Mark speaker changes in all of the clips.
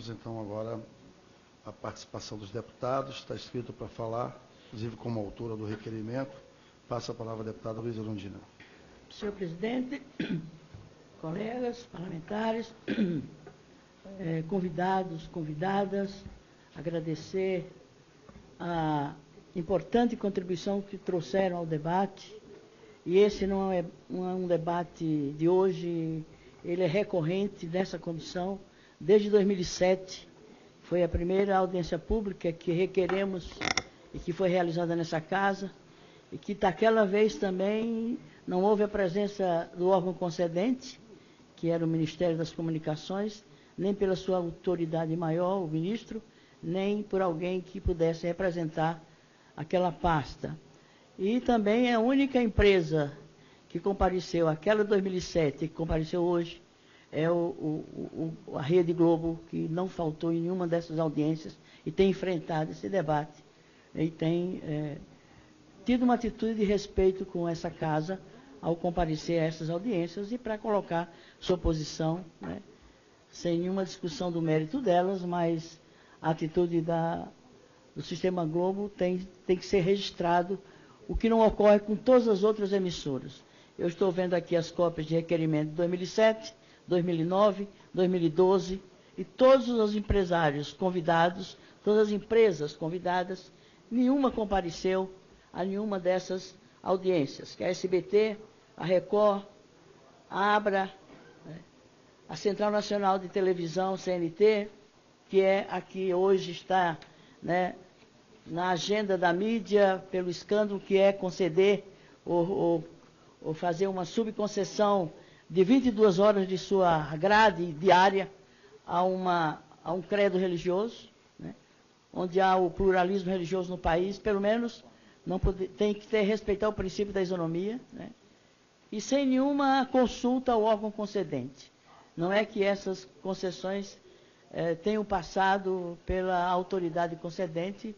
Speaker 1: Então, agora, a participação dos deputados. Está escrito para falar, inclusive como autora do requerimento. Passa a palavra à deputada Luísa Erundina.
Speaker 2: Senhor presidente, colegas parlamentares, convidados, convidadas, agradecer a importante contribuição que trouxeram ao debate. E esse não é um debate de hoje, ele é recorrente nessa comissão. Desde 2007, foi a primeira audiência pública que requeremos e que foi realizada nessa casa, e que daquela vez também não houve a presença do órgão concedente, que era o Ministério das Comunicações, nem pela sua autoridade maior, o ministro, nem por alguém que pudesse representar aquela pasta. E também é a única empresa que compareceu, aquela de 2007, que compareceu hoje, é a Rede Globo, que não faltou em nenhuma dessas audiências e tem enfrentado esse debate e tem tido uma atitude de respeito com essa casa ao comparecer a essas audiências e para colocar sua posição, né, sem nenhuma discussão do mérito delas, mas a atitude do Sistema Globo tem que ser registrado, o que não ocorre com todas as outras emissoras. Eu estou vendo aqui as cópias de requerimento de 2007, 2009, 2012, e todos os empresários convidados, todas as empresas convidadas, nenhuma compareceu a nenhuma dessas audiências, que é a SBT, a Record, a ABRA, a Central Nacional de Televisão, CNT, que é a que hoje está, né, na agenda da mídia pelo escândalo que é conceder ou fazer uma subconcessão de 22 horas de sua grade diária a um credo religioso, né, onde há o pluralismo religioso no país, pelo menos tem que respeitar o princípio da isonomia, né, e sem nenhuma consulta ao órgão concedente. Não é que essas concessões tenham passado pela autoridade concedente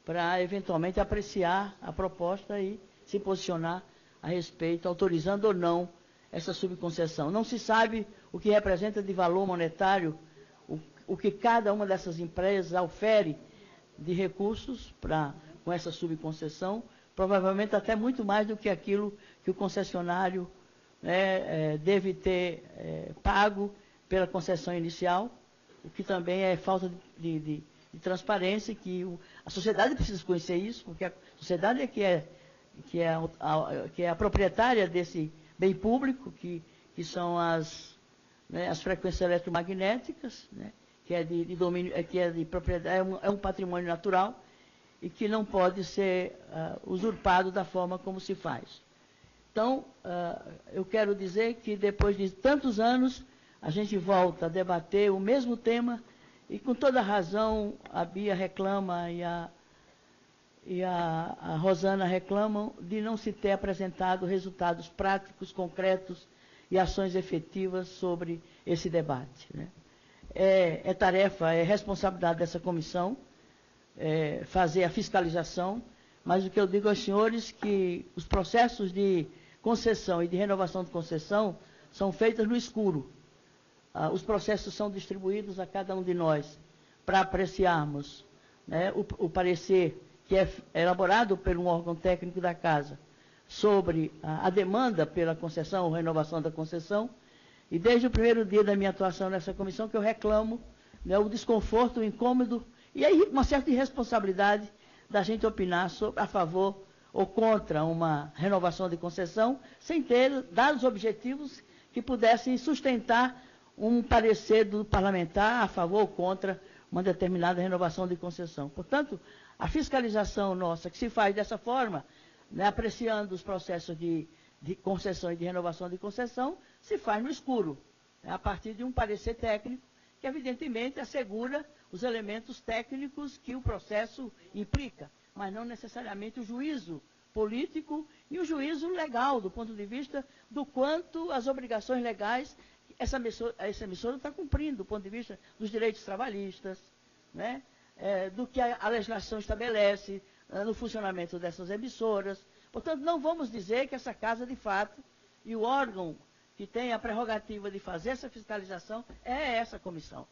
Speaker 2: para eventualmente apreciar a proposta e se posicionar a respeito, autorizando ou não essa subconcessão. Não se sabe o que representa de valor monetário, o que cada uma dessas empresas ofere de recursos com essa subconcessão, provavelmente até muito mais do que aquilo que o concessionário deve ter pago pela concessão inicial, o que também é falta de transparência, que a sociedade precisa conhecer isso, porque a sociedade é que é a proprietária desse bem público, que são as frequências eletromagnéticas, né, que é de domínio, que é de propriedade, é um patrimônio natural e que não pode ser usurpado da forma como se faz. Então, eu quero dizer que depois de tantos anos, a gente volta a debater o mesmo tema e com toda razão a Bia reclama e a Rosana reclamam de não se ter apresentado resultados práticos, concretos e ações efetivas sobre esse debate, né? É tarefa, é responsabilidade dessa comissão fazer a fiscalização, mas o que eu digo aos senhores é que os processos de concessão e de renovação de concessão são feitos no escuro. Os processos são distribuídos a cada um de nós para apreciarmos, né, o parecer que é elaborado por um órgão técnico da Casa sobre a demanda pela concessão ou renovação da concessão. E desde o primeiro dia da minha atuação nessa comissão que eu reclamo, né, o desconforto, o incômodo e aí uma certa irresponsabilidade da gente opinar a favor ou contra uma renovação de concessão sem ter dados objetivos que pudessem sustentar um parecer do parlamentar a favor ou contra uma determinada renovação de concessão. Portanto, a fiscalização nossa, que se faz dessa forma, né, apreciando os processos de concessão e de renovação de concessão, se faz no escuro, né, a partir de um parecer técnico, que evidentemente assegura os elementos técnicos que o processo implica, mas não necessariamente o juízo político e o juízo legal, do ponto de vista do quanto as obrigações legais essa emissora está cumprindo, do ponto de vista dos direitos trabalhistas, né, do que a legislação estabelece no funcionamento dessas emissoras. Portanto, não vamos dizer que essa casa, de fato, e o órgão que tem a prerrogativa de fazer essa fiscalização é essa comissão.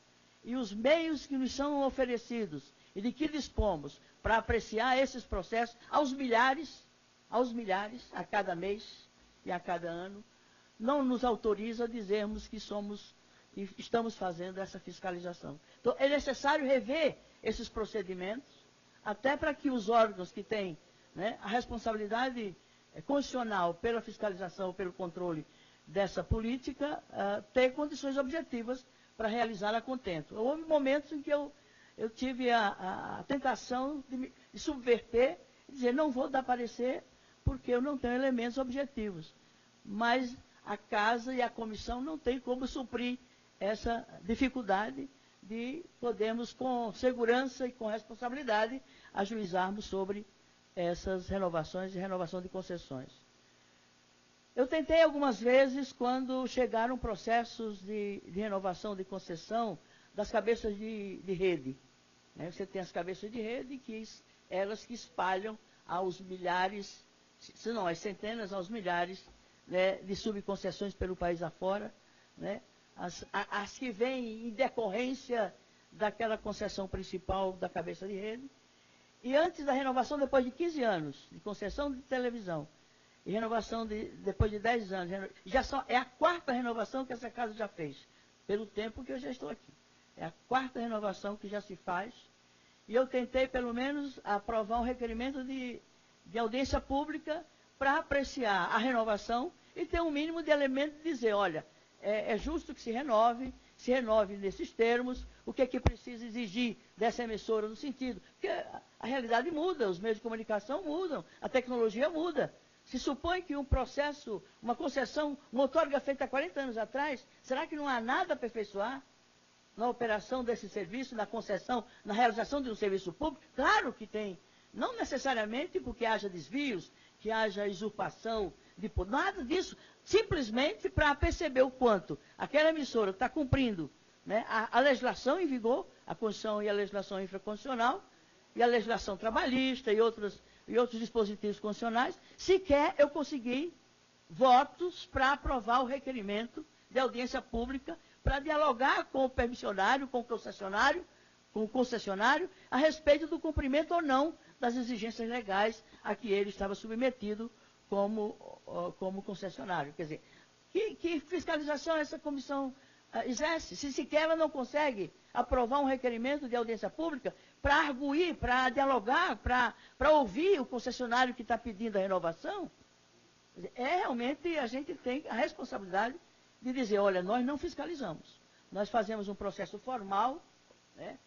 Speaker 2: e os meios que nos são oferecidos e de que dispomos para apreciar esses processos aos milhares, a cada mês e a cada ano, não nos autoriza a dizermos que estamos fazendo essa fiscalização. Então, é necessário rever esses procedimentos, até para que os órgãos que têm, né, a responsabilidade constitucional pela fiscalização, pelo controle dessa política, tenham condições objetivas para realizá-la a contento. Houve momentos em que eu tive a tentação de subverter e dizer, não vou dar parecer porque eu não tenho elementos objetivos. Mas a Casa e a Comissão não têm como suprir essa dificuldade de podermos, com segurança e com responsabilidade, ajuizarmos sobre essas renovações e renovação de concessões. Eu tentei algumas vezes, quando chegaram processos de renovação de concessão das cabeças de rede. Né? Você tem as cabeças de rede, elas que espalham aos milhares, se não às centenas, aos milhares, né, de subconcessões pelo país afora, né? As que vêm em decorrência daquela concessão principal da cabeça de rede. E antes da renovação, depois de 15 anos, de concessão de televisão, e renovação depois de 10 anos, é a quarta renovação que essa casa já fez, pelo tempo que eu já estou aqui. É a quarta renovação que já se faz. E eu tentei, pelo menos, aprovar um requerimento de audiência pública para apreciar a renovação e ter um mínimo de elemento de dizer, olha, é justo que se renove nesses termos, o que é que precisa exigir dessa emissora no sentido? Porque a realidade muda, os meios de comunicação mudam, a tecnologia muda. Se supõe que um processo, uma concessão, uma outorga feita há 40 anos atrás, será que não há nada a aperfeiçoar na operação desse serviço, na concessão, na realização de um serviço público? Claro que tem. Não necessariamente porque haja desvios, que haja usurpação de poder, nada disso. Simplesmente para perceber o quanto aquela emissora está cumprindo, né, a legislação em vigor, a Constituição e a legislação infraconstitucional, e a legislação trabalhista e outros dispositivos constitucionais, sequer eu consegui votos para aprovar o requerimento de audiência pública para dialogar com o permissionário, com o concessionário, a respeito do cumprimento ou não das exigências legais a que ele estava submetido como concessionário. Quer dizer, que fiscalização essa comissão exerce? Se sequer ela não consegue aprovar um requerimento de audiência pública para arguir, para dialogar, para ouvir o concessionário que está pedindo a renovação, realmente a gente tem a responsabilidade de dizer, olha, nós não fiscalizamos. Nós fazemos um processo formal, né,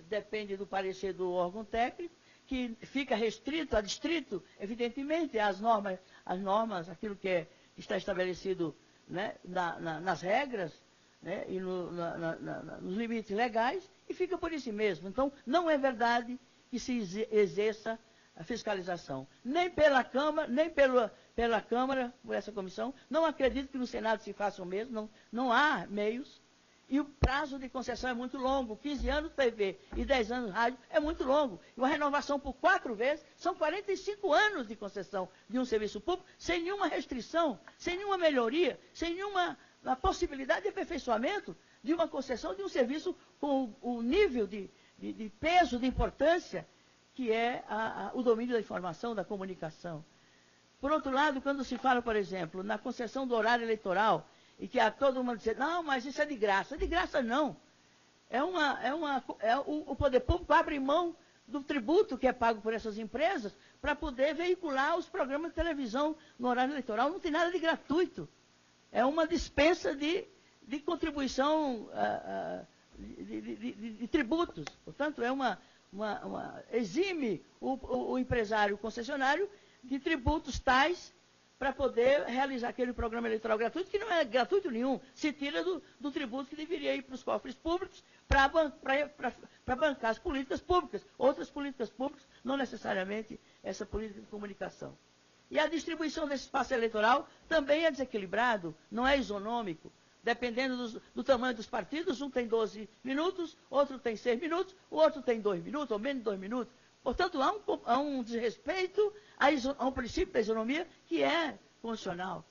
Speaker 2: depende do parecer do órgão técnico, que fica restrito, adstrito, evidentemente, às normas, aquilo que está estabelecido, né, nas regras, né, e nos limites legais, e fica por isso mesmo. Então, não é verdade que se exerça a fiscalização, nem pela Câmara, nem pela Câmara, por essa comissão. Não acredito que no Senado se faça o mesmo, não há meios. E o prazo de concessão é muito longo, 15 anos TV e 10 anos rádio é muito longo. E uma renovação por 4 vezes, são 45 anos de concessão de um serviço público, sem nenhuma restrição, sem nenhuma melhoria, sem nenhuma possibilidade de aperfeiçoamento de uma concessão de um serviço com o nível de peso, de importância, que é o domínio da informação, da comunicação. Por outro lado, quando se fala, por exemplo, na concessão do horário eleitoral, e que a todo mundo diz, não, mas isso é de graça. De graça não. O poder público abre mão do tributo que é pago por essas empresas para poder veicular os programas de televisão no horário eleitoral. Não tem nada de gratuito. É uma dispensa de contribuição de tributos. Portanto, exime o empresário, o concessionário, de tributos tais para poder realizar aquele programa eleitoral gratuito, que não é gratuito nenhum, se tira do tributo que deveria ir para os cofres públicos para bancar as políticas públicas, outras políticas públicas, não necessariamente essa política de comunicação. E a distribuição desse espaço eleitoral também é desequilibrado, não é isonômico, dependendo do tamanho dos partidos, um tem 12 minutos, outro tem 6 minutos, o outro tem 2 minutos, ou menos de 2 minutos. Portanto, há um desrespeito a um princípio da isonomia que é constitucional.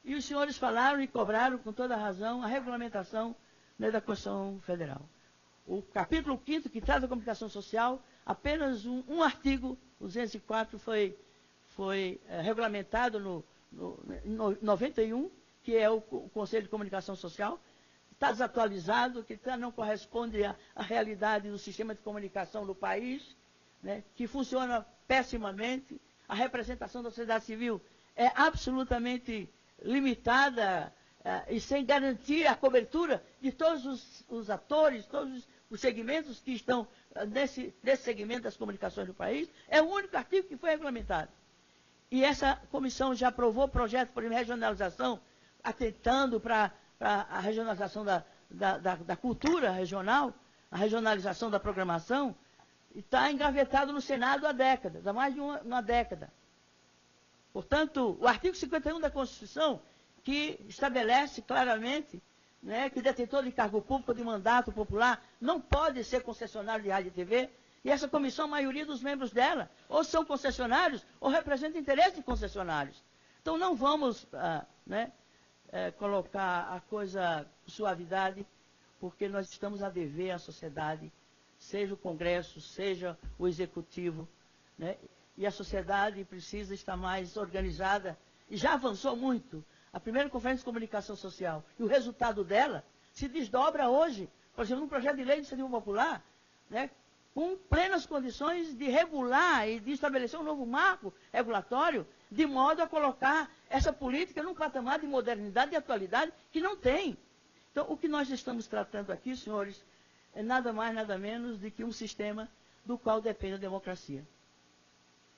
Speaker 2: E os senhores falaram e cobraram, com toda razão, a regulamentação né, da Constituição Federal. O capítulo 5º, que trata da comunicação social, apenas um artigo, o 204, foi regulamentado em 91, que é o Conselho de Comunicação Social. Está desatualizado, que não corresponde à realidade do sistema de comunicação do país, né, que funciona pessimamente. A representação da sociedade civil é absolutamente limitada e sem garantir a cobertura de todos os atores, todos os segmentos que estão nesse segmento das comunicações do país. É o único artigo que foi regulamentado. E essa comissão já aprovou projeto de regionalização, atentando para a regionalização da cultura regional, a regionalização da programação, e está engavetado no Senado há décadas, há mais de uma década. Portanto, o artigo 51 da Constituição, que estabelece claramente, né, que detentor de cargo público de mandato popular não pode ser concessionário de rádio e TV, e essa comissão, a maioria dos membros dela, ou são concessionários, ou representam interesse de concessionários. Então, não vamos colocar a coisa com suavidade, porque nós estamos a dever à sociedade, seja o Congresso, seja o Executivo, né? E a sociedade precisa estar mais organizada, e já avançou muito. A primeira Conferência de Comunicação Social, e o resultado dela se desdobra hoje, por exemplo, num projeto de lei de iniciativa popular, né, com plenas condições de regular e de estabelecer um novo marco regulatório, de modo a colocar essa política num patamar de modernidade e atualidade que não tem. Então, o que nós estamos tratando aqui, senhores, é nada mais, nada menos do que um sistema do qual depende a democracia.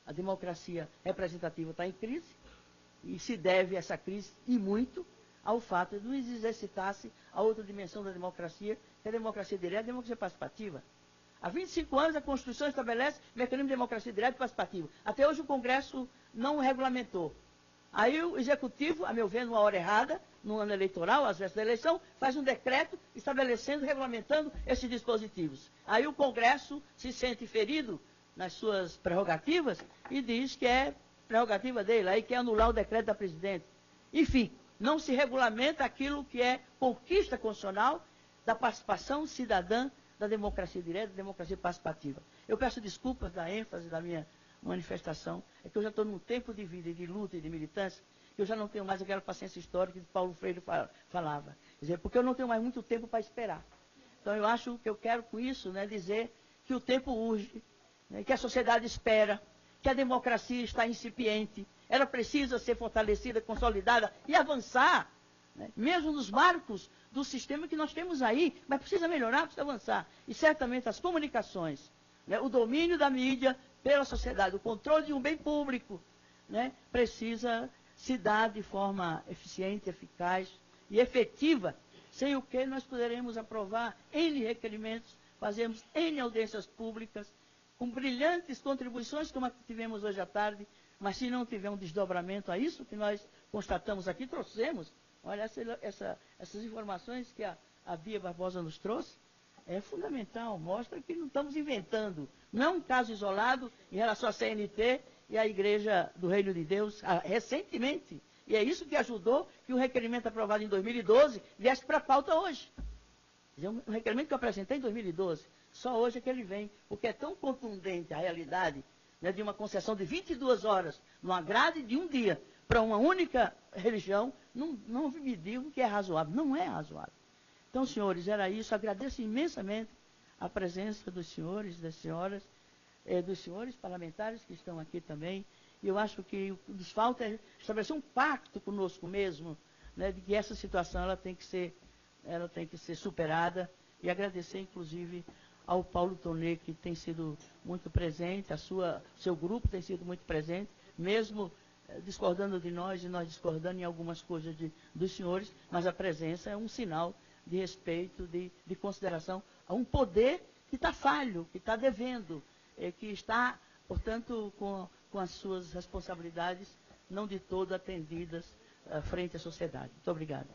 Speaker 2: A democracia representativa está em crise, e se deve essa crise, e muito, ao fato de não exercitar-se a outra dimensão da democracia, que é a democracia direta e a democracia participativa. Há 25 anos a Constituição estabelece mecanismo de democracia direta e participativa. Até hoje o Congresso não regulamentou. Aí o Executivo, a meu ver, numa hora errada, no ano eleitoral, às vésperas da eleição, faz um decreto estabelecendo, regulamentando esses dispositivos. Aí o Congresso se sente ferido nas suas prerrogativas e diz que é prerrogativa dele, aí quer anular o decreto da presidente. Enfim, não se regulamenta aquilo que é conquista constitucional da participação cidadã, da democracia direta, da democracia participativa. Eu peço desculpas da ênfase da minha manifestação, é que eu já estou num tempo de vida, de luta e de militância, que eu já não tenho mais aquela paciência histórica que Paulo Freire falava. Quer dizer, porque eu não tenho mais muito tempo para esperar. Então eu acho que eu quero com isso, né, dizer que o tempo urge, né, que a sociedade espera, que a democracia está incipiente, ela precisa ser fortalecida, consolidada e avançar, né, mesmo nos marcos do sistema que nós temos aí, mas precisa melhorar, precisa avançar. E certamente as comunicações, né, o domínio da mídia pela sociedade, o controle de um bem público, né, precisa se dar de forma eficiente, eficaz e efetiva, sem o que nós poderemos aprovar N requerimentos, fazermos N audiências públicas, com brilhantes contribuições como a que tivemos hoje à tarde, mas se não tiver um desdobramento a isso que nós constatamos aqui, trouxemos, olha, essas informações que a Bia Barbosa nos trouxe, é fundamental, mostra que não estamos inventando. Não é um caso isolado em relação à CNT e à Igreja do Reino de Deus, recentemente. E é isso que ajudou que o requerimento aprovado em 2012 viesse para a pauta hoje. Um requerimento que eu apresentei em 2012, só hoje é que ele vem, porque é tão contundente a realidade, né, de uma concessão de 22 horas, numa grade de um dia, para uma única religião, não me digo que é razoável. Não é razoável. Então, senhores, era isso. Agradeço imensamente a presença dos senhores, das senhoras, dos senhores parlamentares que estão aqui também. E eu acho que o que nos falta é estabelecer um pacto conosco mesmo, né, de que essa situação ela tem que ser superada. E agradecer, inclusive, ao Paulo Tonet, que tem sido muito presente, seu grupo tem sido muito presente, mesmo discordando de nós, e nós discordando em algumas coisas dos senhores, mas a presença é um sinal de respeito, de consideração a um poder que está falho, que está devendo, que está, portanto, com as suas responsabilidades não de todo atendidas frente à sociedade. Muito obrigado.